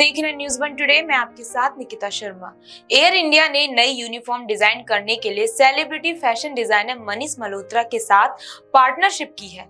देख रहे हैं न्यूज़ वन टुडे। मैं आपके साथ निकिता शर्मा। एयर इंडिया ने नई यूनिफॉर्म डिजाइन करने के लिए celebrity fashion designer Manish Malhotra के साथ पार्टनरशिप की है।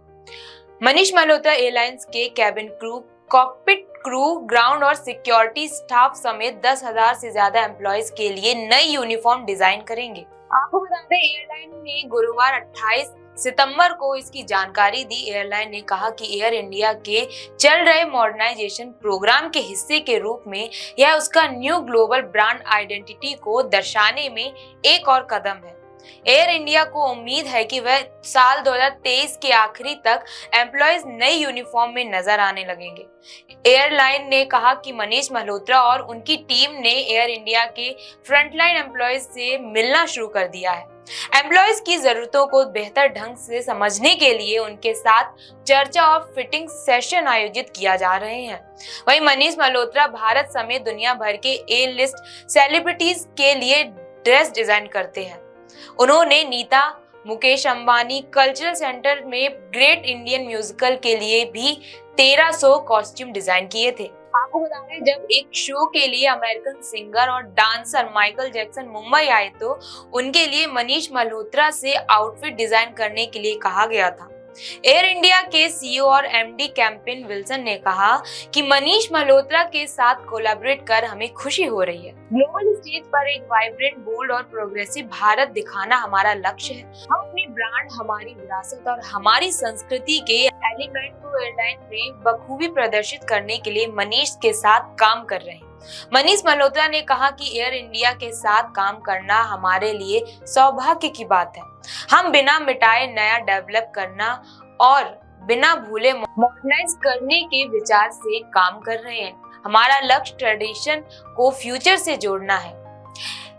मनीष मल्होत्रा एयरलाइंस के cabin crew, cockpit crew, ground और सिक्योरिटी स्टाफ समेत 10,000 से ज्यादा एम्प्लॉयज के लिए नई यूनिफॉर्म डिजाइन करेंगे। आपको बता दें, एयरलाइन ने गुरुवार 28 सितंबर को इसकी जानकारी दी। एयरलाइन ने कहा कि एयर इंडिया के चल रहे मॉडर्नाइजेशन प्रोग्राम के हिस्से के रूप में यह उसका न्यू ग्लोबल ब्रांड आइडेंटिटी को दर्शाने में एक और कदम है। एयर इंडिया को उम्मीद है कि वह साल 2023 के आखिरी तक एम्प्लॉयज नई यूनिफॉर्म में नजर आने लगेंगे। एयरलाइन ने कहा कि मनीष मल्होत्रा और उनकी टीम ने एयर इंडिया के फ्रंटलाइन एम्प्लॉयज से मिलना शुरू कर दिया है। एम्प्लॉयज की जरूरतों को बेहतर ढंग से समझने के लिए उनके साथ चर्चा और फिटिंग सेशन आयोजित किया जा रहे हैं। वहीं मनीष मल्होत्रा भारत समेत दुनिया भर के ए लिस्ट सेलिब्रिटीज के लिए ड्रेस डिजाइन करते हैं। उन्होंने नीता, मुकेश अंबानी कल्चरल सेंटर में ग्रेट इंडियन म्यूजिकल के लिए भी 1300 कॉस्ट्यूम डिजाइन किए थे। आपको बता दें, जब एक शो के लिए अमेरिकन सिंगर और डांसर माइकल जैक्सन मुंबई आए तो उनके लिए मनीष मल्होत्रा से आउटफिट डिजाइन करने के लिए कहा गया था। एयर इंडिया के सीईओ और एमडी कैंपेन विल्सन ने कहा कि मनीष मल्होत्रा के साथ कोलैबोरेट कर हमें खुशी हो रही है। ग्लोबल स्टेज पर एक वाइब्रेंट, बोल्ड और प्रोग्रेसिव भारत दिखाना हमारा लक्ष्य है। हम अपनी ब्रांड, हमारी विरासत और हमारी संस्कृति के एलिमेंट को एयरलाइन में बखूबी प्रदर्शित करने के लिए मनीष के साथ काम कर रहे हैं। मनीष मल्होत्रा ने कहा कि एयर इंडिया के साथ काम करना हमारे लिए सौभाग्य की बात है। हम बिना मिटाए नया डेवलप करना और बिना भूले मॉडर्नाइज करने के विचार से काम कर रहे हैं। हमारा लक्ष्य ट्रेडिशन को फ्यूचर से जोड़ना है।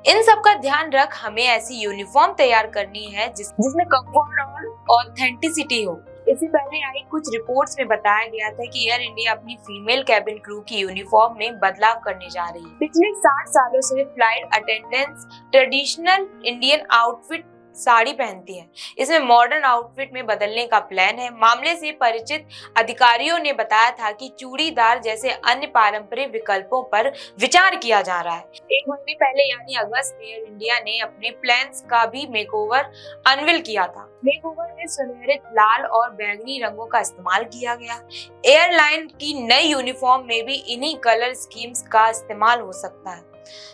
इन सब का ध्यान रख हमें ऐसी यूनिफॉर्म तैयार करनी है जिसमें कंफर्ट और ऑथेंटिसिटी हो। इससे पहले आई कुछ रिपोर्ट्स में बताया गया था कि एयर इंडिया अपनी फीमेल कैबिन क्रू की यूनिफॉर्म में बदलाव करने जा रही है। पिछले 60 सालों से flight attendants traditional Indian outfit sari पहनती है। इसमें मॉडर्न आउटफिट में बदलने का प्लान है। मामले से परिचित अधिकारियों ने बताया था कि चूड़ीदार जैसे अन्य पारंपरिक विकल्पों पर विचार किया जा रहा है। एक महीने पहले यानी अगस्त में एयर इंडिया ने अपने प्लान्स का भी मेकओवर अनवील किया था। मेकओवर में सुनहरे, लाल और बैंगनी रंगों का इस्तेमाल किया गया। एयरलाइन की नई यूनिफॉर्म में भी इन्हीं कलर स्कीम्स का इस्तेमाल हो सकता है।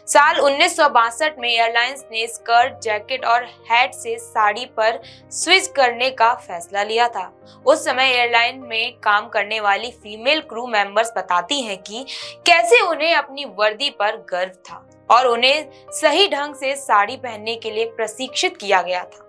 साल 1962 में एयरलाइंस ने स्कर्ट, जैकेट और हैट से साड़ी पर स्विच करने का फैसला लिया था। उस समय एयरलाइन में काम करने वाली फीमेल क्रू मेंबर्स बताती हैं कि कैसे उन्हें अपनी वर्दी पर गर्व था और उन्हें सही ढंग से साड़ी पहनने के लिए प्रशिक्षित किया गया था।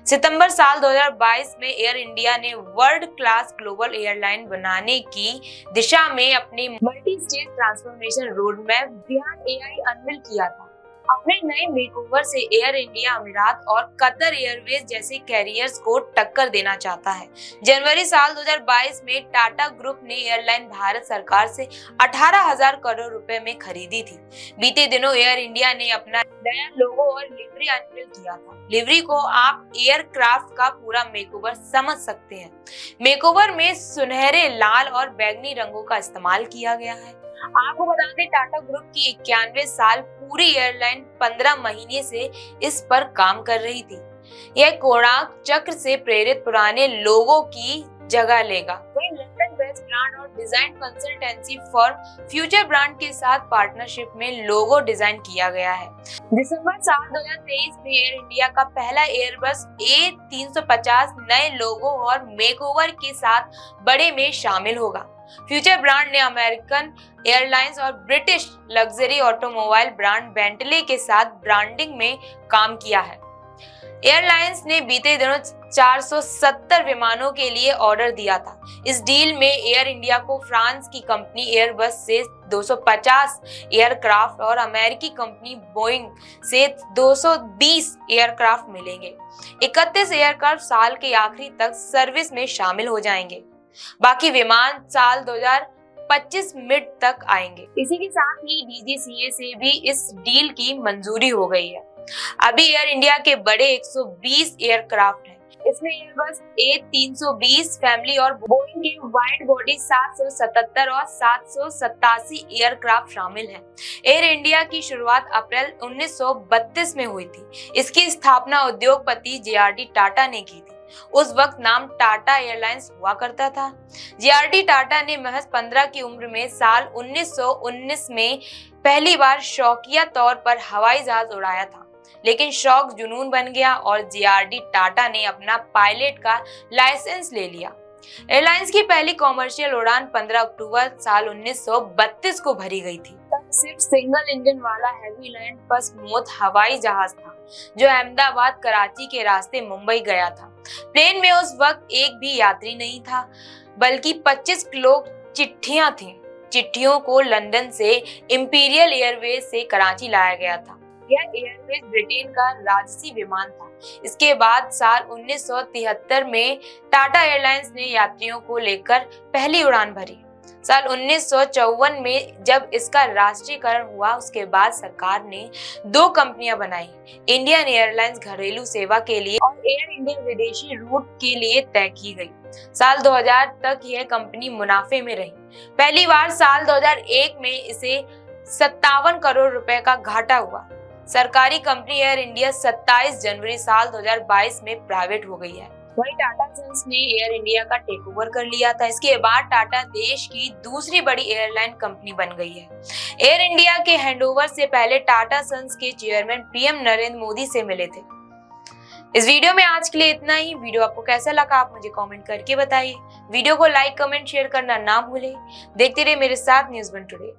सितंबर साल 2022 में एयर इंडिया ने वर्ल्ड क्लास ग्लोबल एयरलाइन बनाने की दिशा में अपने multi stage transformation road map beyond AI unveil किया था। अपने नए मेकओवर से एयर इंडिया अमीरात और कतर एयरवेज जैसे कैरियर्स को टक्कर देना चाहता है। जनवरी साल 2022 में टाटा ग्रुप ने एयरलाइन भारत सरकार से 18,000 करोड़ रुपए में खरीदी थी। बीते दिनों एयर इंडिया ने अपना नया लोगो और लिवरी अनवील किया था। लिवरी को आप एयरक्राफ्ट का पूरा मेकओवर समझ सकते हैं। मेकओवर में सुनहरे, लाल और बैंगनी रंगों का इस्तेमाल किया गया है। आपको बता दें, टाटा ग्रुप की 91 साल पूरी एयरलाइन 15 महीने से इस पर काम कर रही थी। यह कोणार्क चक्र से प्रेरित पुराने लोगों की जगह लेगा। वहीं लंदन बेस्ड ब्रांड और design consultancy firm future brand के साथ पार्टनरशिप में लोगो डिजाइन किया गया है। दिसंबर साल 2023 में एयर इंडिया का पहला एयरबस A350 नए लोगो और मेकओवर के साथ बड़े में शामिल होगा। फ्यूचर ब्रांड ने अमेरिकन एयरलाइंस और British luxury automobile brand Bentley के साथ ब्रांडिंग में काम किया है। एयरलाइंस ने बीते दिनों 470 विमानों के लिए ऑर्डर दिया था। इस डील में एयर इंडिया को फ्रांस की कंपनी एयरबस से 250 एयरक्राफ्ट और अमेरिकी कंपनी बोइंग से 220 एयरक्राफ्ट मिलेंगे। 31 एयरक्राफ्ट साल के आखिरी तक सर्विस में शामिल हो जाएंगे। बाकी विमान साल 2025 मिड तक आएंगे। इसी के साथ ही डीजीसीए से भी इस डील की मंजूरी हो गई है। अभी एयर इंडिया के बड़े 120 एयरक्राफ्ट हैं। इसमें एयरबस A320 फैमिली और बोइंग के वाइड बॉडी 777 और 787 एयरक्राफ्ट शामिल हैं। एयर इंडिया की शुरुआत अप्रैल 1932 में हुई थी। इसकी स्थापना उद्योगपति JRD टाटा ने की थी। उस वक्त नाम टाटा एयरलाइंस हुआ करता था। JRD टाटा ने महज 15 की उम्र में साल 1919 में पहली बार शौकिया तौर पर हवाई जहाज उड़ाया था, लेकिन शौक जुनून बन गया और JRD टाटा ने अपना पायलट का लाइसेंस ले लिया। एयरलाइंस की पहली कॉमर्शियल उड़ान 15 अक्टूबर साल 1932 को भरी गई थी। तब सिर्फ सिंगल इंजन वाला हेवी लैंड पसमोथ हवाई जहाज था जो अहमदाबाद कराची के रास्ते मुंबई गया था। प्लेन में उस वक्त एक भी यात्री नहीं था, बल्कि 25 किलो चिट्ठियां थीं। चिट्ठियों को लंदन से इंपीरियल एयरवेज से कराची लाया गया था। यह एयरवेज ब्रिटेन का राजसी विमान था। इसके बाद साल 1973 में टाटा एयरलाइंस ने यात्रियों को लेकर पहली उड़ान भरी। साल 1954 में जब इसका राष्ट्रीयकरण हुआ, उसके बाद सरकार ने 2 कंपनियां बनाई, इंडियन एयरलाइंस घरेलू सेवा के लिए और एयर इंडिया विदेशी रूट के लिए तय की गई। साल 2000 तक यह कंपनी मुनाफे में रही। पहली बार साल 2001 में इसे 57 करोड़ रुपए का घाटा हुआ। सरकारी कंपनी एयर इंडिया 27 जनवरी साल 2022 में प्राइवेट हो गई है। वहीं टाटा सन्स ने एयर इंडिया का टेक ओवर कर लिया था। इसके बाद टाटा देश की दूसरी बड़ी एयरलाइन कंपनी बन गई है। एयर इंडिया के हैंडओवर से पहले टाटा सन्स के चेयरमैन PM नरेंद्र मोदी से मिले थे। इस वीडियो में आज के लिए इतना ही। वीडियो आपको कैसा लगा आप मुझे कमेंट करके बताइए। वीडियो को लाइक, कमेंट, शेयर करना ना भूलें। देखते रहिए मेरे साथ न्यूज़ 1 टुडे।